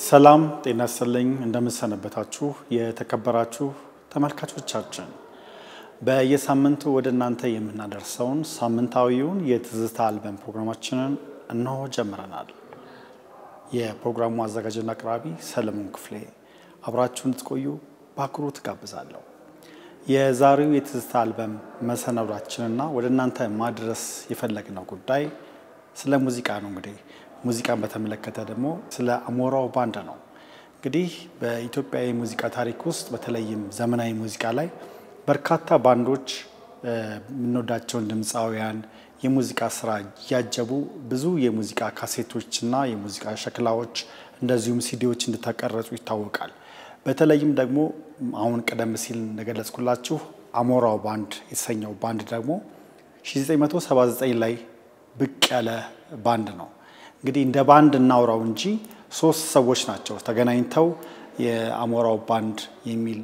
ሰላም ጤና ይስጥልኝ እንደምሰነበታችሁ የተከበራችሁ ተመልካቾቻችን በየሳምንቱ ወደ እናንተ የምናደርሰውን ሳምንታዊውን የትዝታ አልበም ፕሮግራማችንን እነሆ ጀምረናል። የፕሮግራሙ አዘጋጅና አቅራቢ ሰለሞን ክፍሌ አብራችሁን ትቆዩ በአክብሮት ጋብዛለሁ። የዛሬው የትዝታ አልበም መሰናዷችንና ወደ እናንተ ማድረስ የፈለግነው ጉዳይ ስለ ሙዚቃ ነው። እንግዲህ ሙዚቃን በተመለከተ ደግሞ ስለ አሞራው ባንድ ነው። እንግዲህ በኢትዮጵያ የሙዚቃ ታሪክ ውስጥ በተለይም ዘመናዊ ሙዚቃ ላይ በርካታ ባንዶች ምንወዳቸውን ድምፃውያን የሙዚቃ ስራ ያጀቡ ብዙ የሙዚቃ ካሴቶችና የሙዚቃ ሸክላዎች እንደዚሁም ሲዲዎች እንደተቀረጹ ይታወቃል። በተለይም ደግሞ አሁን ቀደም ሲል እንደገለጽኩላችሁ አሞራው ባንድ የተሰኘው ባንድ ደግሞ 1979 ላይ ብቅ ያለ ባንድ ነው። እንግዲህ እንደ ባንድ እናውራው እንጂ ሶስት ሰዎች ናቸው ተገናኝተው የአሞራው ባንድ የሚል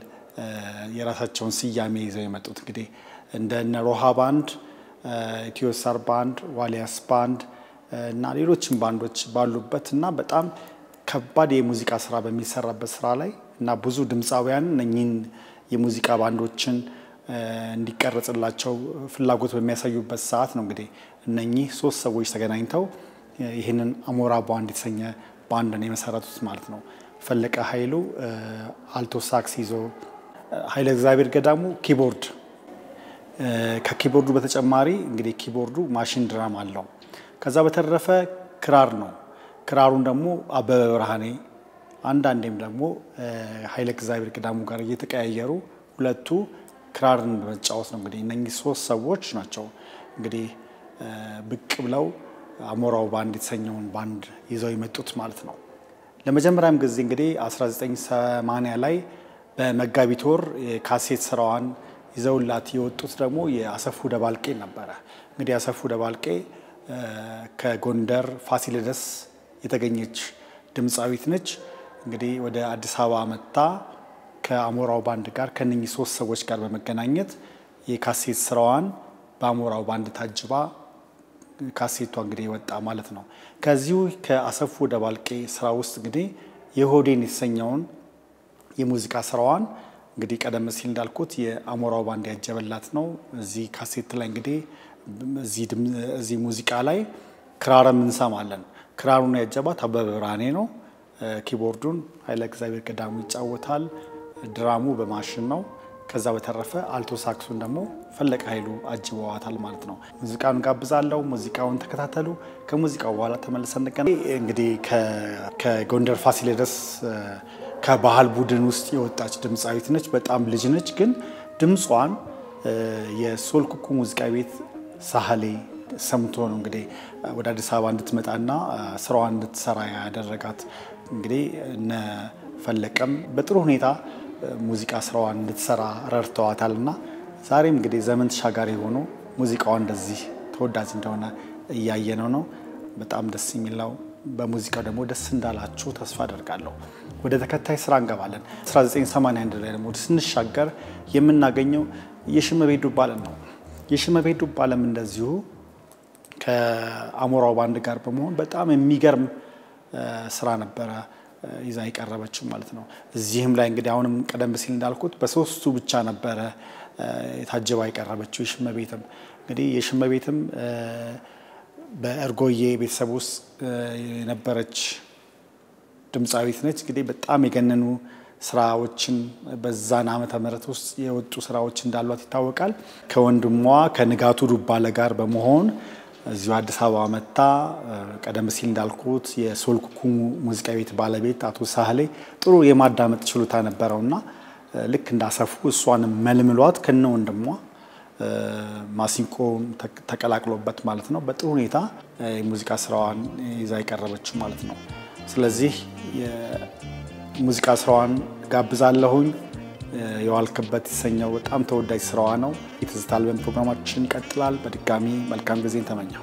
የራሳቸውን ስያሜ ይዘው የመጡት። እንግዲህ እንደ ሮሃ ባንድ፣ ኢትዮሳር ባንድ፣ ዋሊያስ ባንድ እና ሌሎችም ባንዶች ባሉበትና በጣም ከባድ የሙዚቃ ስራ በሚሰራበት ስራ ላይ እና ብዙ ድምፃውያን እነኚህን የሙዚቃ ባንዶችን እንዲቀርጽላቸው ፍላጎት በሚያሳዩበት ሰዓት ነው እንግዲህ እነኚህ ሶስት ሰዎች ተገናኝተው ይሄንን አሞራ ባንድ የተሰኘ ባንድን የመሰረቱት ማለት ነው። ፈለቀ ኃይሉ አልቶ ሳክስ ይዞ፣ ኃይለ እግዚአብሔር ገዳሙ ኪቦርድ፣ ከኪቦርዱ በተጨማሪ እንግዲህ ኪቦርዱ ማሽን ድራም አለው። ከዛ በተረፈ ክራር ነው። ክራሩን ደግሞ አበበ ብርሃኔ አንዳንዴም ደግሞ ኃይለ እግዚአብሔር ገዳሙ ጋር እየተቀያየሩ ሁለቱ ክራርን በመጫወት ነው እንግዲህ እነኚህ ሶስት ሰዎች ናቸው እንግዲህ ብቅ ብለው አሞራው ባንድ የተሰኘውን ባንድ ይዘው የመጡት ማለት ነው። ለመጀመሪያም ጊዜ እንግዲህ 1980 ላይ በመጋቢት ወር የካሴት ስራዋን ይዘውላት የወጡት ደግሞ የአሰፉ ደባልቄ ነበረ። እንግዲህ አሰፉ ደባልቄ ከጎንደር ፋሲለደስ የተገኘች ድምፃዊት ነች። እንግዲህ ወደ አዲስ አበባ መጣ ከአሞራው ባንድ ጋር ከነኚህ ሶስት ሰዎች ጋር በመገናኘት የካሴት ስራዋን በአሞራው ባንድ ታጅባ ካሴቷ እንግዲህ ወጣ ማለት ነው። ከዚሁ ከአሰፉ ደባልቄ ስራ ውስጥ እንግዲህ የሆዴን የተሰኘውን የሙዚቃ ስራዋን እንግዲህ ቀደም ሲል እንዳልኩት የአሞራው ባንድ ያጀበላት ነው። እዚህ ካሴት ላይ እንግዲህ እዚህ ሙዚቃ ላይ ክራርም እንሰማለን። ክራሩን ያጀባት አበበ ብርሃኔ ነው። ኪቦርዱን ኃይለ እግዚአብሔር ገዳሙ ይጫወታል። ድራሙ በማሽን ነው። ከዛ በተረፈ አልቶ ሳክሱን ደግሞ ፈለቀ ኃይሉ አጅበዋታል ማለት ነው። ሙዚቃውን ጋብዛለሁ። ሙዚቃውን ተከታተሉ። ከሙዚቃው በኋላ ተመልሰን እንገናኝ። እንግዲህ ከጎንደር ፋሲለደስ ከባህል ቡድን ውስጥ የወጣች ድምፃዊት ነች። በጣም ልጅ ነች፣ ግን ድምጿን የሶል ኩኩ ሙዚቃ ቤት ሳህሌ ሰምቶ ነው እንግዲህ ወደ አዲስ አበባ እንድትመጣና ስራዋን እንድትሰራ ያደረጋት። እንግዲህ እነ ፈለቀም በጥሩ ሁኔታ ሙዚቃ ስራዋን እንድትሰራ ረድተዋታልና ዛሬም እንግዲህ ዘመን ተሻጋሪ ሆኖ ሙዚቃው እንደዚህ ተወዳጅ እንደሆነ እያየነው ነው። በጣም ደስ የሚለው በሙዚቃው ደግሞ ደስ እንዳላችሁ ተስፋ አደርጋለሁ። ወደ ተከታይ ስራ እንገባለን። 1981 ላይ ደግሞ ስንሻገር የምናገኘው የሽመቤት ዱባለም ነው። የሽመቤት ዱባለም እንደዚሁ ከአሞራው ባንድ ጋር በመሆን በጣም የሚገርም ስራ ነበረ ይዛ ይቀርበችው ማለት ነው። እዚህም ላይ እንግዲህ አሁንም ቀደም ሲል እንዳልኩት በሶስቱ ብቻ ነበረ የታጀባ ይቀርበችው። የሽመቤትም እንግዲህ የሽመቤትም በእርጎዬ ቤተሰብ ውስጥ የነበረች ድምፃዊት ነች። እንግዲህ በጣም የገነኑ ስራዎችን በዛን ዓመተ ምህረት ውስጥ የወጡ ስራዎች እንዳሏት ይታወቃል። ከወንድሟ ከንጋቱ ዱባለ ጋር በመሆን እዚሁ አዲስ አበባ መጣ። ቀደም ሲል እንዳልኩት የሶል ኩኩ ሙዚቃ ቤት ባለቤት አቶ ሳህሌ ጥሩ የማዳመጥ ችሎታ ነበረውና ልክ እንዳሰፉ እሷን መልምሏት ከነ ወንድሟ ማሲንቆ ተቀላቅሎበት ማለት ነው በጥሩ ሁኔታ የሙዚቃ ስራዋን ይዛ ይቀርበችው ማለት ነው። ስለዚህ የሙዚቃ ስራዋን ጋብዛለሁኝ። የዋልክበት የተሰኘው በጣም ተወዳጅ ስራዋ ነው። የትዝታ አልበም ፕሮግራማችን ይቀጥላል። በድጋሚ መልካም ጊዜን ተመኘው።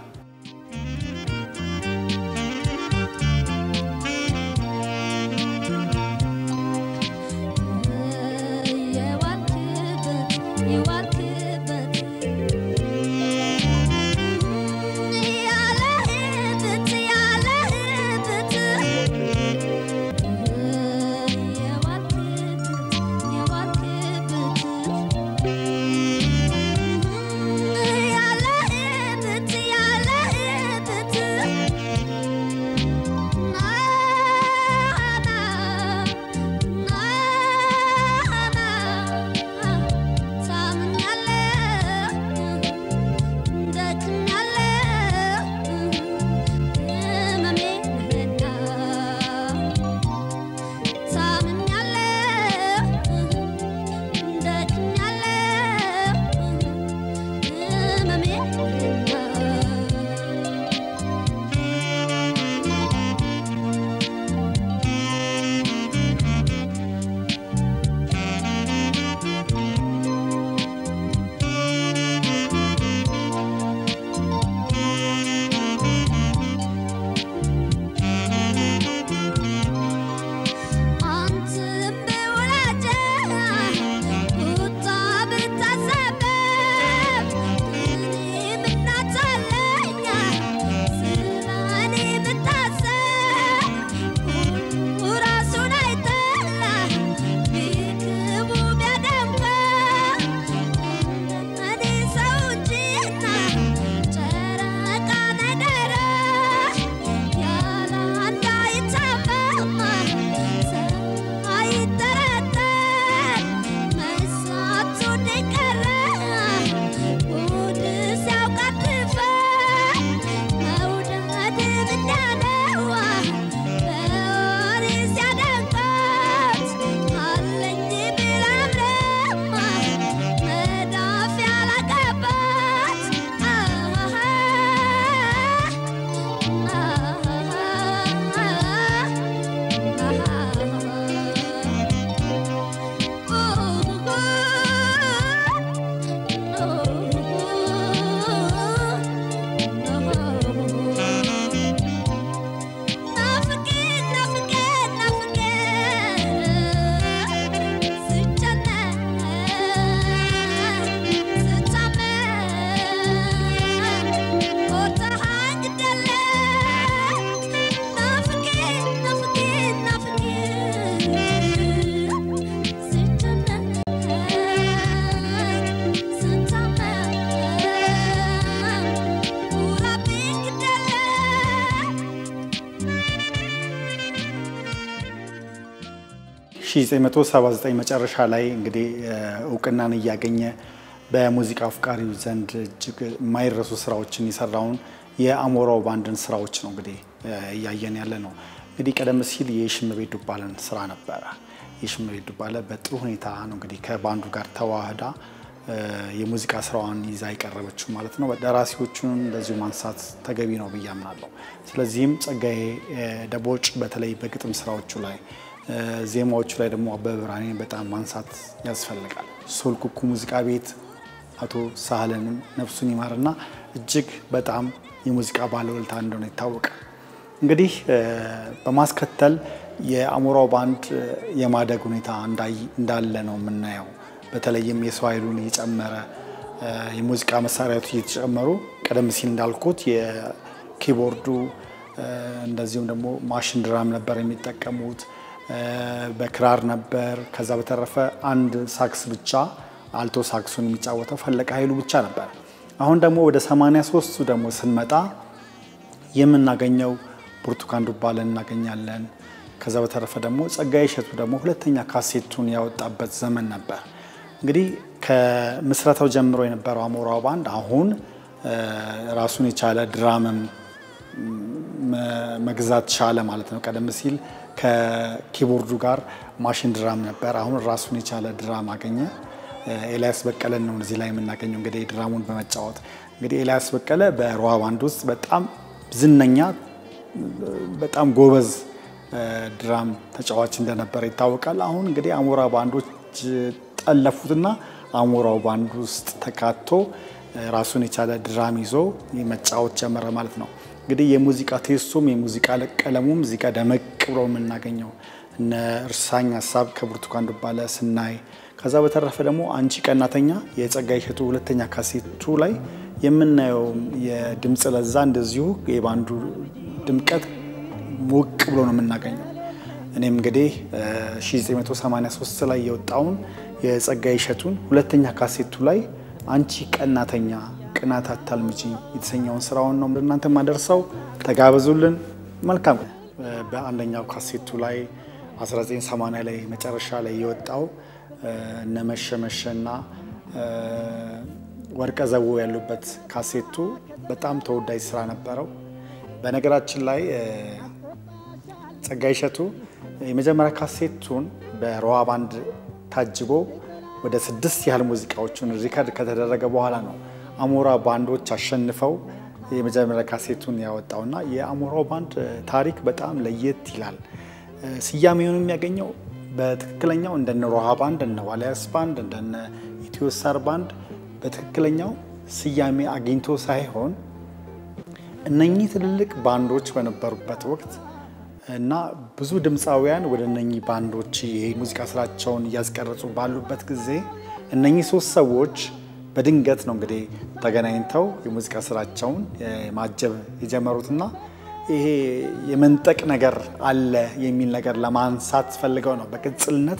1979 መጨረሻ ላይ እንግዲህ እውቅናን ያገኘ በሙዚቃ አፍቃሪው ዘንድ እጅግ የማይረሱ ስራዎችን የሰራውን የአሞራው ባንድን ስራዎች ነው እንግዲህ ያያየን ያለ ነው። እንግዲህ ቀደም ሲል የሽመቤት ዱባለን ስራ ነበረ። የሽመቤት ዱባለ በጥሩ ሁኔታ ነው እንግዲህ ከባንዱ ጋር ተዋህዳ የሙዚቃ ስራዋን ይዛ ይቀርበችው ማለት ነው። ደራሲዎቹን እንደዚሁ ማንሳት ተገቢ ነው ብዬ አምናለሁ። ስለዚህም ጸጋዬ ደቦጭ በተለይ በግጥም ስራዎቹ ላይ ዜማዎቹ ላይ ደግሞ አበበ ብርሃኔን በጣም ማንሳት ያስፈልጋል። ሶል ኩኩ ሙዚቃ ቤት አቶ ሳህለንም ነፍሱን ይማርና እጅግ በጣም የሙዚቃ ባለውለታ እንደሆነ ይታወቃል። እንግዲህ በማስከተል የአሞራው ባንድ የማደግ ሁኔታ እንዳለ ነው የምናየው። በተለይም የሰው ኃይሉን እየጨመረ የሙዚቃ መሳሪያዎች እየተጨመሩ ቀደም ሲል እንዳልኩት የኪቦርዱ እንደዚሁም ደግሞ ማሽን ድራም ነበር የሚጠቀሙት፣ በክራር ነበር። ከዛ በተረፈ አንድ ሳክስ ብቻ አልቶ ሳክሱን የሚጫወተው ፈለቀ ኃይሉ ብቻ ነበር። አሁን ደግሞ ወደ 83ቱ ደግሞ ስንመጣ የምናገኘው ብርቱካን ዱባለን እናገኛለን። ከዛ በተረፈ ደግሞ ጸጋዬ እሸቱ ደግሞ ሁለተኛ ካሴቱን ያወጣበት ዘመን ነበር። እንግዲህ ከምስረታው ጀምሮ የነበረው አሞራው ባንድ አሁን ራሱን የቻለ ድራምም መግዛት ቻለ ማለት ነው። ቀደም ሲል ከኪቦርዱ ጋር ማሽን ድራም ነበር። አሁን ራሱን የቻለ ድራም አገኘ። ኤልያስ በቀለን ነው እዚህ ላይ የምናገኘው እንግዲህ ድራሙን በመጫወት። እንግዲህ ኤልያስ በቀለ በሮሃ ባንድ ውስጥ በጣም ዝነኛ በጣም ጎበዝ ድራም ተጫዋች እንደነበረ ይታወቃል። አሁን እንግዲህ አሞራ ባንዶች ጠለፉትና አሞራው ባንድ ውስጥ ተካቶ ራሱን የቻለ ድራም ይዞ መጫወት ጀመረ ማለት ነው። እንግዲህ የሙዚቃ ቴስቱም የሙዚቃ ቀለሙም እዚህ ጋር ደመቅ ብሎ የምናገኘው እነ እርሳኝ ሀሳብ ከብርቱካን ዱባለ ስናይ፣ ከዛ በተረፈ ደግሞ አንቺ ቀናተኛ የጸጋዬ እሸቱ ሁለተኛ ካሴቱ ላይ የምናየው የድምጽ ለዛ እንደዚሁ የባንዱ ድምቀት ሞቅ ብሎ ነው የምናገኘው። እኔም እንግዲህ 1983 ላይ የወጣውን የጸጋዬ እሸቱን ሁለተኛ ካሴቱ ላይ አንቺ ቀናተኛ ቅናት አታልምጂ የተሰኘውን ስራውን ነው እናንተ ማደርሰው። ተጋበዙልን። መልካም። በአንደኛው ካሴቱ ላይ 1980 ላይ መጨረሻ ላይ የወጣው እነ መሸመሸና ወርቀ ዘቦ ያሉበት ካሴቱ በጣም ተወዳጅ ስራ ነበረው። በነገራችን ላይ ጸጋዬ እሸቱ የመጀመሪያ ካሴቱን በሮሃ ባንድ ታጅቦ ወደ 6 ያህል ሙዚቃዎችን ሪከርድ ከተደረገ በኋላ ነው አሞራ ባንዶች አሸንፈው የመጀመሪያ ካሴቱን ያወጣውና የአሞራው ባንድ ታሪክ በጣም ለየት ይላል። ስያሜውን የሚያገኘው በትክክለኛው እንደነ ሮሃ ባንድ፣ እንደነ ዋልያስ ባንድ፣ እንደነ ኢትዮሳር ባንድ በትክክለኛው ስያሜ አግኝቶ ሳይሆን እነኚህ ትልልቅ ባንዶች በነበሩበት ወቅት እና ብዙ ድምፃውያን ወደ እነኚህ ባንዶች የሙዚቃ ስራቸውን እያስቀረጹ ባሉበት ጊዜ እነኚህ 3 ሰዎች በድንገት ነው እንግዲህ ተገናኝተው የሙዚቃ ስራቸውን ማጀብ የጀመሩትና ይሄ የመንጠቅ ነገር አለ የሚል ነገር ለማንሳት ፈልገው ነው በቅጽልነት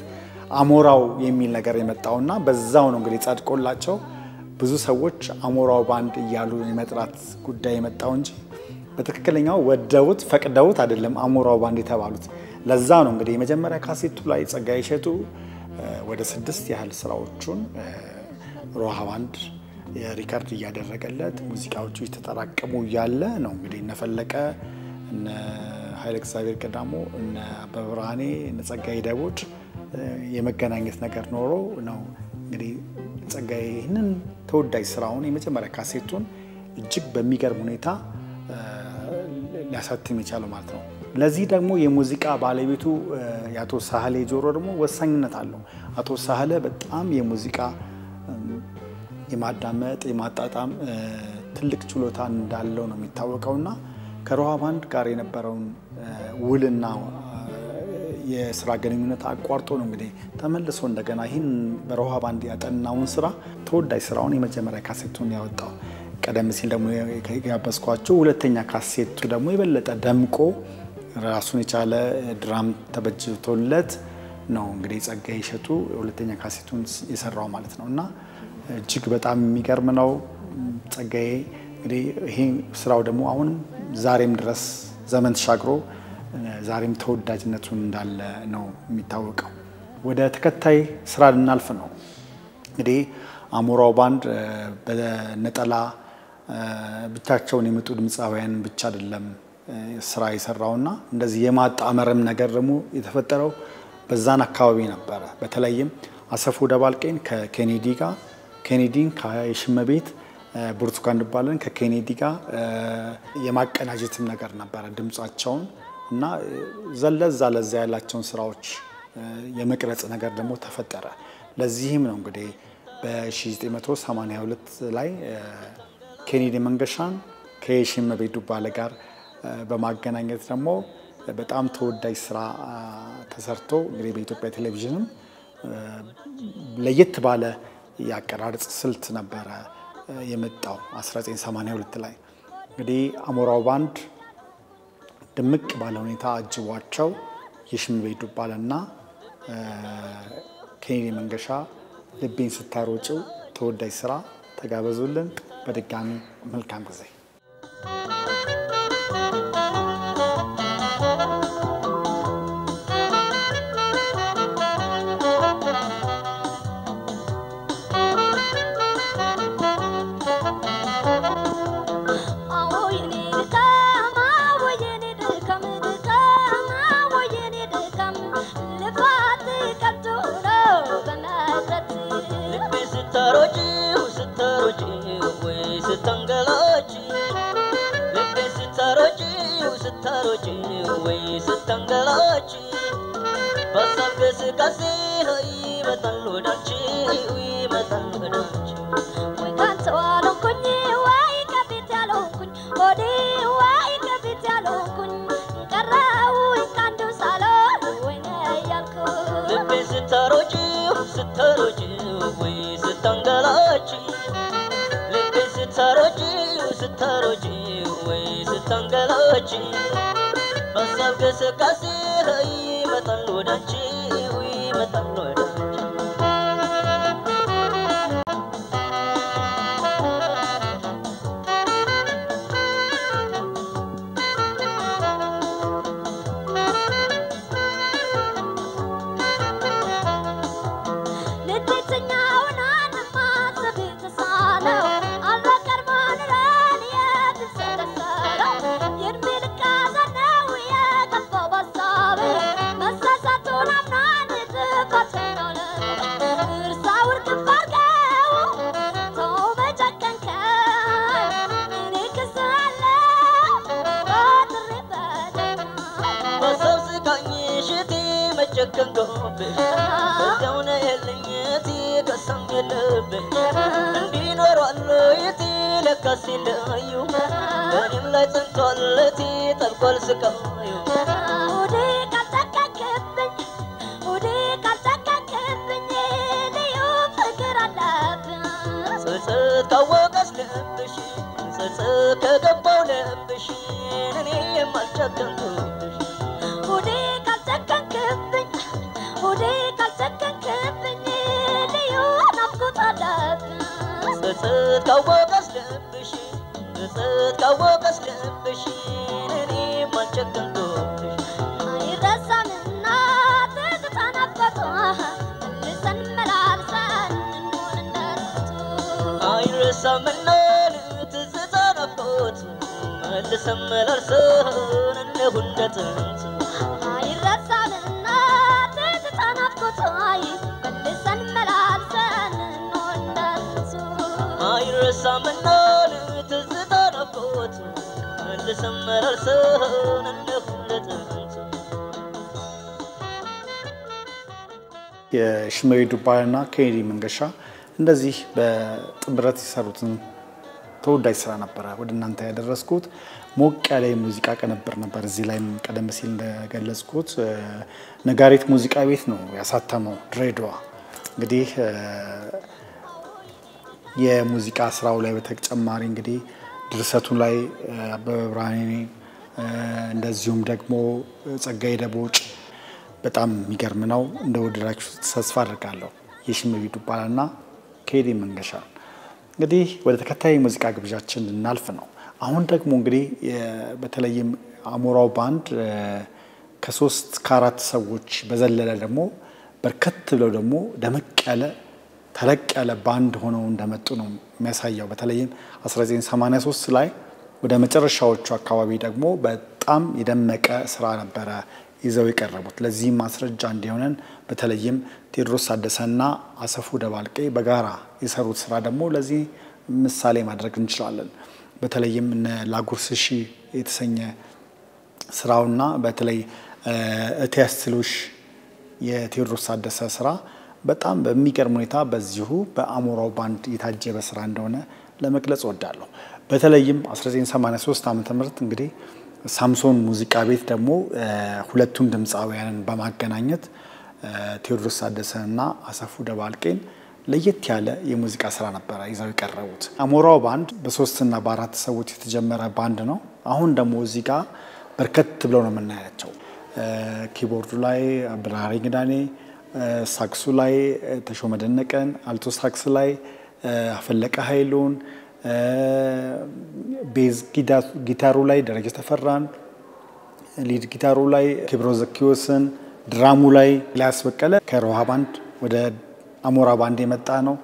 አሞራው የሚል ነገር የመጣውና በዛው ነው እንግዲህ ጸድቆላቸው ብዙ ሰዎች አሞራው ባንድ እያሉ የመጥራት ጉዳይ የመጣው እንጂ በትክክለኛው ወደውት ፈቅደውት አይደለም አሞራው ባንድ የተባሉት። ለዛ ነው እንግዲህ የመጀመሪያ ካሴቱ ላይ ጸጋዬ እሸቱ ወደ 6 ያህል ስራዎቹን ሮሃ ባንድ ሪከርድ እያደረገለት ሙዚቃዎቹ እየተጠራቀሙ ያለ ነው እንግዲህ እነፈለቀ እነ ኃይለ እግዚአብሔር ቀዳሞ እነ አበበ ብርሃኔ እነ ጸጋዬ ደቦጭ የመገናኘት ነገር ኖሮ ነው እንግዲህ ጸጋዬ ይህንን ተወዳጅ ስራውን የመጀመሪያ ካሴቱን እጅግ በሚገርም ሁኔታ ሊያሳትም የቻለው ማለት ነው። ለዚህ ደግሞ የሙዚቃ ባለቤቱ የአቶ ሳህሌ ጆሮ ደግሞ ወሳኝነት አለው። አቶ ሳህለ በጣም የሙዚቃ የማዳመጥ የማጣጣም ትልቅ ችሎታ እንዳለው ነው የሚታወቀውና ከሮሃ ባንድ ጋር የነበረውን ውልና የስራ ግንኙነት አቋርጦ ነው እንግዲህ ተመልሶ እንደገና ይህን በሮሃ ባንድ ያጠናውን ስራ ተወዳጅ ስራውን የመጀመሪያ ካሴቱን ያወጣው። ቀደም ሲል ደግሞ ያበስኳቸው ሁለተኛ ካሴቱ ደግሞ የበለጠ ደምቆ ራሱን የቻለ ድራም ተበጅቶለት ነው እንግዲህ ጸጋዬ እሸቱ ሁለተኛ ካሴቱን የሰራው ማለት ነውና እጅግ በጣም የሚገርም ነው። ጸጋዬ እንግዲህ ይሄ ስራው ደግሞ አሁን ዛሬም ድረስ ዘመን ተሻግሮ ዛሬም ተወዳጅነቱን እንዳለ ነው የሚታወቀው። ወደ ተከታይ ስራ ልናልፍ ነው እንግዲህ አሞራው ባንድ በነጠላ ብቻቸውን የመጡ ድምጻውያን ብቻ አይደለም ስራ ይሰራውና እንደዚህ የማጣመርም ነገር ደግሞ የተፈጠረው በዛን አካባቢ ነበር በተለይም አሰፉ ደባልቄን ከኬኔዲ ጋር ኬኔዲን ከሽመቤት ብርቱካን ድባለን ከኬኔዲ ጋር የማቀናጀትም ነገር ነበር ድምጻቸውን እና ዘለዛ ለዛ ያላቸውን ስራዎች የመቅረጽ ነገር ደግሞ ተፈጠረ ለዚህም ነው እንግዲህ በ1982 ላይ ኬኔዲ መንገሻን ከሽመቤት ዱባለ ጋር በማገናኘት ደግሞ በጣም ተወዳጅ ስራ ተሰርቶ እንግዲህ በኢትዮጵያ ቴሌቪዥንም ለየት ባለ ያቀራረጽ ስልት ነበር የመጣው 1982 ላይ እንግዲህ አሞራው ባንድ ድምቅ ባለ ሁኔታ አጅቧቸው የሽመቤት ዱባለና ኬኔዲ መንገሻ ልቤን ስታሮጭው ተወዳጅ ስራ ተጋበዙልን በድጋሚ መልካም ጊዜ የሽመቤት ዱባለና ኬኔዲ መንገሻ እንደዚህ በጥምረት የሰሩትን ተወዳጅ ስራ ነበር ወደ እናንተ ያደረስኩት ሞቅ ያለ ሙዚቃ ቀነበር ነበር እዚህ ላይ ቀደም ሲል እንደገለጽኩት ነጋሪት ሙዚቃ ቤት ነው ያሳተመው ድሬዳዋ እንግዲህ የሙዚቃ ስራው ላይ በተጨማሪ እንግዲህ ድርሰቱ ላይ አበብራኔ እንደዚሁም ደግሞ ጸጋዬ ደቦጭ በጣም የሚገርም ነው እንደወደዳችሁ ተስፋ አድርጋለሁ የሽመቤት ዱባለና ኬኔዲ መንገሻ እንግዲህ ወደ ተከታይ ሙዚቃ ግብዣችን እናልፍ ነው አሁን ደግሞ እንግዲህ በተለይም አሞራው ባንድ ከ3 ከ4 ሰዎች በዘለለ ደግሞ በርከት ብለው ደግሞ ደመቅ ያለ ተለቅ ያለ ባንድ ሆነው እንደመጡ ነው የሚያሳየው። በተለይም 1983 ላይ ወደ መጨረሻዎቹ አካባቢ ደግሞ በጣም የደመቀ ስራ ነበረ ይዘው የቀረቡት። ለዚህ ማስረጃ እንዲሆነን በተለይም ቴዎድሮስ ታደሰና አሰፉ ደባልቄ በጋራ የሰሩት ስራ ደግሞ ለዚህ ምሳሌ ማድረግ እንችላለን። በተለይም እነ ላጉርስሺ የተሰኘ ስራውና በተለይ እቴያስትሉሽ የቴዎድሮስ ታደሰ ስራ በጣም በሚገርም ሁኔታ በዚሁ በአሞራው ባንድ የታጀበ ስራ እንደሆነ ለመግለጽ ወዳለሁ። በተለይም 1983 ዓመተ ምህረት እንግዲህ ሳምሶን ሙዚቃ ቤት ደግሞ ሁለቱን ድምጻውያንን በማገናኘት ቴዎድሮስ ታደሰና አሰፉ ደባልቄን ለየት ያለ የሙዚቃ ስራ ነበር ይዘው የቀረቡት። አሞራው ባንድ በ3 እና በ4 ሰዎች የተጀመረ ባንድ ነው። አሁን ደግሞ እዚህ ጋር በርከት ብለው ነው የምናያቸው። ኪቦርዱ ላይ ብርሃኔ ግዳኔ፣ ሳክሱ ላይ ተሾመ ደነቀን፣ አልቶ ሳክስ ላይ አፈለቀ ኃይሉን፣ ቤዝ ጊታሩ ላይ ደረጀ ተፈራን፣ ሊድ ጊታሩ ላይ ክብሮ ዘኪዮስን፣ ድራሙ ላይ ኤልያስ በቀለ ከሮሃ ባንድ ወደ አሞራ ባንድ የመጣ ነው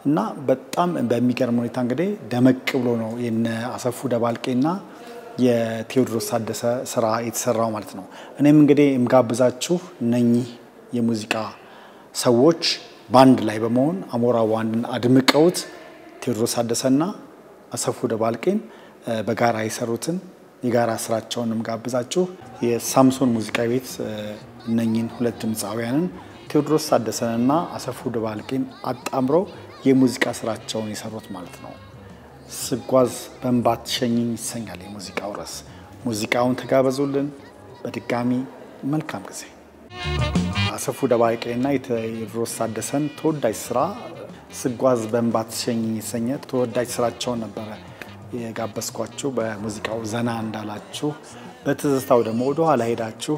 እና በጣም በሚገርም ሁኔታ እንግዲህ ደመቅ ብሎ ነው የነ አሰፉ ደባልቄና የቴዎድሮስ ታደሰ ስራ የተሰራው ማለት ነው። እኔም እንግዲህ እምጋብዛችሁ እነኚህ የሙዚቃ ሰዎች ባንድ ላይ በመሆን አሞራ ባንድን አድምቀውት ቴዎድሮስ ታደሰና አሰፉ ደባልቄን በጋራ የሰሩትን የጋራ ስራቸውን እምጋብዛችሁ የሳምሶን ሙዚቃ ቤት እነኚህን ሁለት ድምጻውያንን ቴዎድሮስ ታደሰንና አሰፉ ደባልቄን አጣምረው የሙዚቃ ስራቸውን የሰሩት ማለት ነው። ስጓዝ በእንባ ትሸኚኝ ይሰኛል የሙዚቃው ርዕስ። ሙዚቃውን ተጋበዙልን። በድጋሚ መልካም ጊዜ። አሰፉ ደባልቄና የቴዎድሮስ ታደሰን ተወዳጅ ስራ ስጓዝ በእንባ ትሸኚኝ ይሰኘ ተወዳጅ ስራቸውን ነበረ የጋበዝኳችሁ። በሙዚቃው ዘና እንዳላችሁ በትዝታው ደግሞ ወደ ኋላ ሄዳችሁ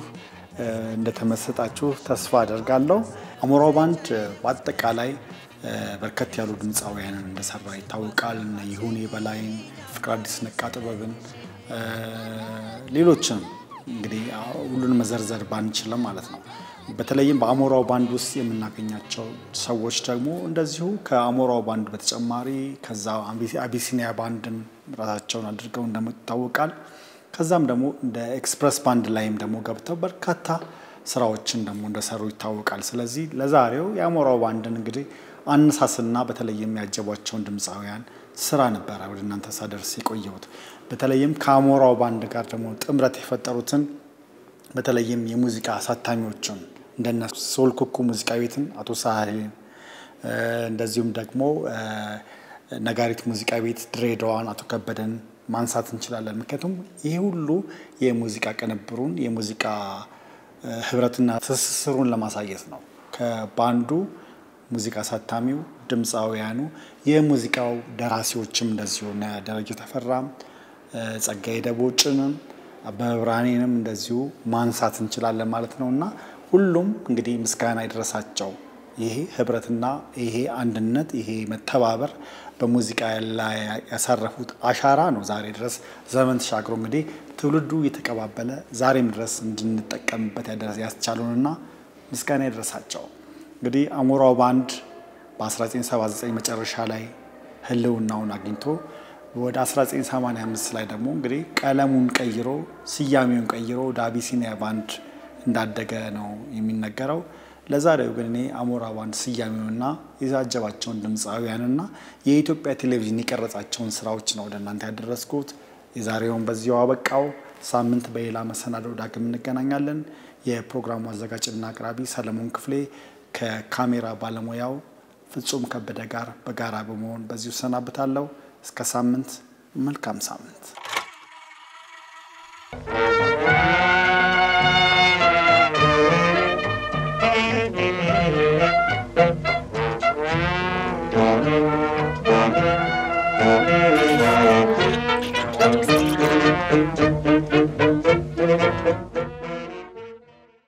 እንደተመሰጣችሁ ተስፋ አደርጋለሁ። አሞራው ባንድ በአጠቃላይ በርከት ያሉ ድምጻውያንን እንደሰራ ይታወቃል። ይሁኔ በላይን፣ ፍቅር አዲስ ነቃ ጥበብን፣ ሌሎችም እንግዲህ ሁሉን መዘርዘር ባንችልም ማለት ነው። በተለይም በአሞራው ባንድ ውስጥ የምናገኛቸው ሰዎች ደግሞ እንደዚሁ ከአሞራው ባንድ በተጨማሪ ከዛ አቢሲኒያ ባንድም ራሳቸውን አድርገው እንደመጡ ይታወቃል። ከዛም ደግሞ እንደ ኤክስፕረስ ባንድ ላይም ደግሞ ገብተው በርካታ ስራዎችን ደግሞ እንደሰሩ ይታወቃል። ስለዚህ ለዛሬው የአሞራው ባንድን እንግዲህ አነሳስና በተለይም ያጀቧቸውን ድምጻውያን ስራ ነበር ወደ እናንተ ሳደርስ የቆየሁት። በተለይም ከአሞራው ባንድ ጋር ደግሞ ጥምረት የፈጠሩትን በተለይም የሙዚቃ አሳታሚዎችን እንደነ ሶል ኩኩ ሙዚቃ ቤትን አቶ ሳህሌን እንደዚሁም ደግሞ ነጋሪት ሙዚቃ ቤት ድሬዳዋን አቶ ከበደን ማንሳት እንችላለን። ምክንያቱም ይሄ ሁሉ የሙዚቃ ቅንብሩን የሙዚቃ ህብረትና ትስስሩን ለማሳየት ነው። ከባንዱ ሙዚቃ አሳታሚው ድምጻውያኑ የሙዚቃው ደራሲዎችም እንደዚሁ ደረጀ ተፈራም ጸጋዬ ደቦጭንም አበብራኔንም እንደዚሁ ማንሳት እንችላለን ማለት ነውና ሁሉም እንግዲህ ምስጋና ይድረሳቸው። ይሄ ህብረትና ይሄ አንድነት ይሄ መተባበር በሙዚቃ ላይ ያሳረፉት አሻራ ነው ዛሬ ድረስ ዘመን ተሻግሮ እንግዲህ ትውልዱ እየተቀባበለ ዛሬም ድረስ እንድንጠቀምበት ያስቻሉንና ምስጋና ይድረሳቸው። እንግዲህ አሞራው ባንድ በ1979 መጨረሻ ላይ ህልውናውን አግኝቶ ወደ 1985 ላይ ደግሞ እንግዲህ ቀለሙን ቀይሮ ስያሜውን ቀይሮ ወደ አቢሲኒያ ባንድ እንዳደገ ነው የሚነገረው። ለዛሬው ግን እኔ አሞራው ባንድ ስያሜውና የዛጀባቸውን ድምጻውያንና የኢትዮጵያ ቴሌቪዥን የቀረጻቸውን ስራዎች ነው ወደ እናንተ ያደረስኩት። የዛሬውን በዚያው አበቃው። ሳምንት በሌላ መሰናዶ ዳግም እንገናኛለን። የፕሮግራሙ አዘጋጅና አቅራቢ ሰለሞን ክፍሌ ከካሜራ ባለሙያው ፍጹም ከበደ ጋር በጋራ በመሆን በዚሁ ሰናብታለሁ። እስከ ሳምንት መልካም ሳምንት።